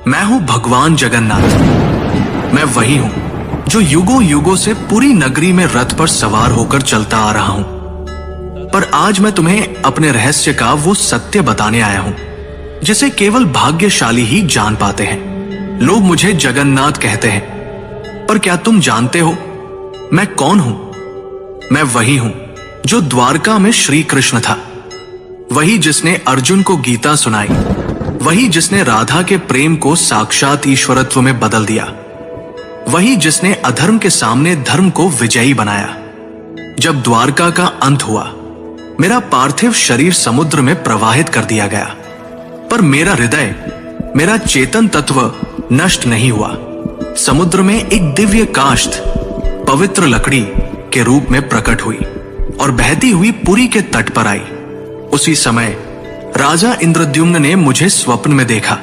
मैं हूं भगवान जगन्नाथ। मैं वही हूं जो युगों युगों से पूरी नगरी में रथ पर सवार होकर चलता आ रहा हूं। पर आज मैं तुम्हें अपने रहस्य का वो सत्य बताने आया हूं जिसे केवल भाग्यशाली ही जान पाते हैं। लोग मुझे जगन्नाथ कहते हैं, पर क्या तुम जानते हो मैं कौन हूं? मैं वही हूं जो द्वारका में श्री कृष्ण था, वही जिसने अर्जुन को गीता सुनाई, वही जिसने राधा के प्रेम को साक्षात ईश्वरत्व में बदल दिया, वही जिसने अधर्म के सामने धर्म को विजयी बनाया। जब द्वारका का अंत हुआ, मेरा पार्थिव शरीर समुद्र में प्रवाहित कर दिया गया, पर मेरा हृदय, मेरा चेतन तत्व नष्ट नहीं हुआ। समुद्र में एक दिव्य काष्ठ पवित्र लकड़ी के रूप में प्रकट हुई और बहती हुई पुरी के तट पर आई। उसी समय राजा इंद्रद्युम्न ने मुझे स्वप्न में देखा।